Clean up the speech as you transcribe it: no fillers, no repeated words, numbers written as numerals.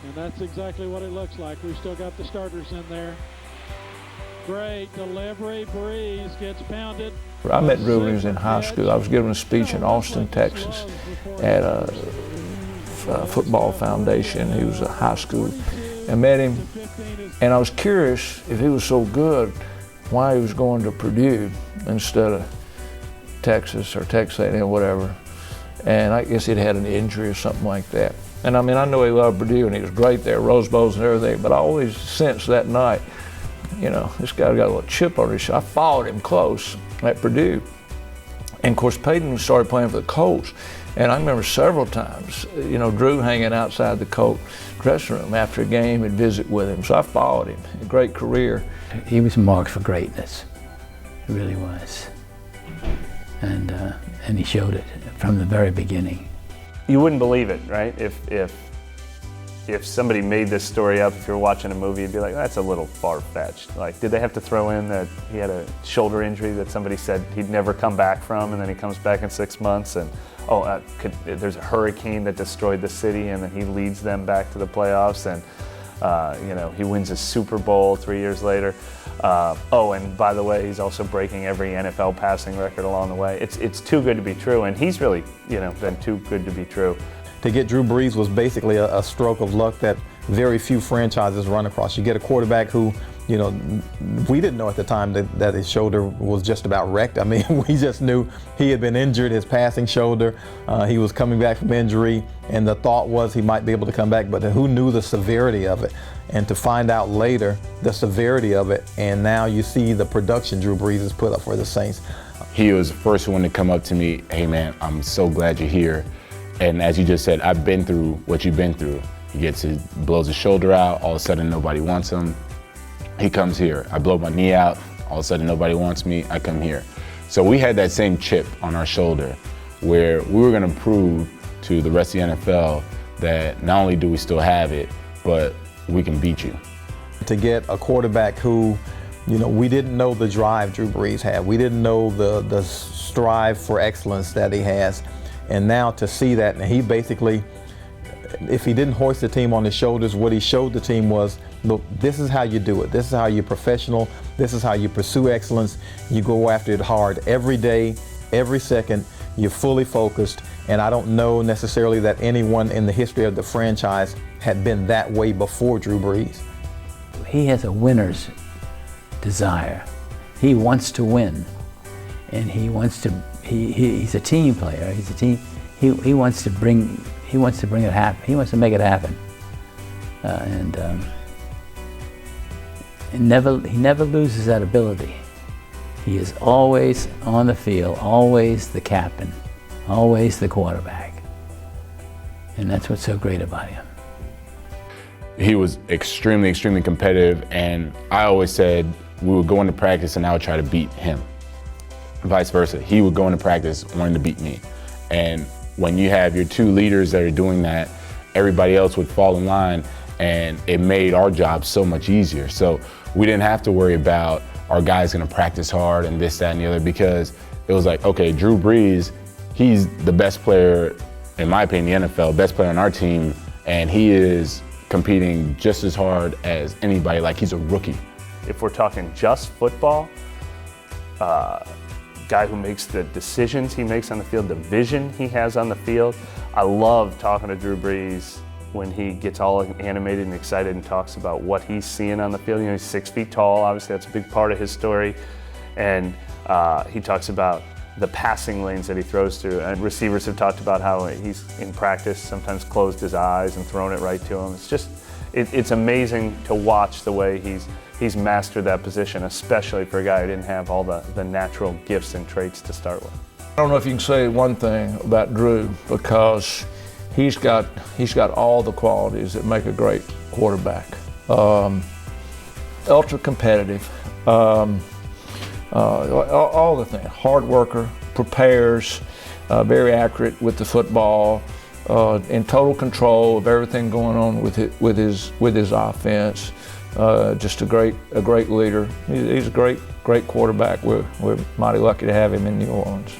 And that's exactly what it looks like. We've still got the starters in there. Great delivery. Brees gets pounded. I met Drew when he was in high school. I was giving a speech in Austin, Texas at a football foundation. He was a high school. I met him, and I was curious if he was so good, why he was going to Purdue instead of Texas or Texas A&M, whatever. And I guess he'd had an injury or something like that. And I mean, I know he loved Purdue and he was great there, Rose Bowls and everything, but I always sensed that night, you know, this guy got a little chip on his shoulder. I followed him close at Purdue. And of course, Peyton started playing for the Colts. And I remember several times, you know, Drew hanging outside the Colt dressing room after a game and visit with him. So I followed him. A great career. He was marked for greatness. He really was. And he showed it from the very beginning. You wouldn't believe it, right? If somebody made this story up, if you were watching a movie, you'd be like, that's a little far-fetched. Like, did they have to throw in that he had a shoulder injury that somebody said he'd never come back from, and then he comes back in 6 months, and there's a hurricane that destroyed the city, and then he leads them back to the playoffs, and you know, he wins a Super Bowl 3 years later. Oh, and by the way, he's also breaking every NFL passing record along the way. It's too good to be true, and he's really, you know, been too good to be true. To get Drew Brees was basically a stroke of luck that very few franchises run across. You get a quarterback who, you know, we didn't know at the time that his shoulder was just about wrecked. I mean, we just knew he had been injured, his passing shoulder. He was coming back from injury, and the thought was he might be able to come back, but who knew the severity of it? And to find out later the severity of it, and now you see the production Drew Brees has put up for the Saints. He was the first one to come up to me, hey man, I'm so glad you're here. And as you just said, I've been through what you've been through. He blows his shoulder out, all of a sudden nobody wants him. He comes here. I blow my knee out, all of a sudden nobody wants me, I come here. So we had that same chip on our shoulder where we were gonna prove to the rest of the NFL that not only do we still have it, but we can beat you. To get a quarterback who, you know, we didn't know the drive Drew Brees had. We didn't know the strive for excellence that he has. And now to see that, and he basically, if he didn't hoist the team on his shoulders, what he showed the team was, look, this is how you do it. This is how you're professional. This is how you pursue excellence. You go after it hard every day, every second. You're fully focused. And I don't know necessarily that anyone in the history of the franchise had been that way before Drew Brees. He has a winner's desire. He wants to win. And he wants to, he's a team player. He's a team, he wants to bring it happen. He wants to make it happen. He never loses that ability. He is always on the field, always the captain, always the quarterback. And that's what's so great about him. He was extremely, extremely competitive, and I always said we would go into practice and I would try to beat him. Vice versa. He would go into practice wanting to beat me. And when you have your two leaders that are doing that, everybody else would fall in line, and it made our job so much easier. So we didn't have to worry about our guys gonna practice hard and this, that, and the other, because it was like, okay, Drew Brees, he's the best player, in my opinion, the NFL, best player on our team, and he is competing just as hard as anybody, like he's a rookie. If we're talking just football, guy who makes the decisions he makes on the field, the vision he has on the field. I love talking to Drew Brees when he gets all animated and excited and talks about what he's seeing on the field. You know, he's 6 feet tall, obviously that's a big part of his story. And he talks about the passing lanes that he throws through. And receivers have talked about how he's in practice sometimes closed his eyes and thrown it right to him. It's just, it's amazing to watch the way he's mastered that position, especially for a guy who didn't have all the natural gifts and traits to start with. I don't know if you can say one thing about Drew, because he's got all the qualities that make a great quarterback. Ultra competitive, all the things. Hard worker, prepares, very accurate with the football, in total control of everything going on with his offense. Just a great leader. He's a great quarterback. We're mighty lucky to have him in New Orleans.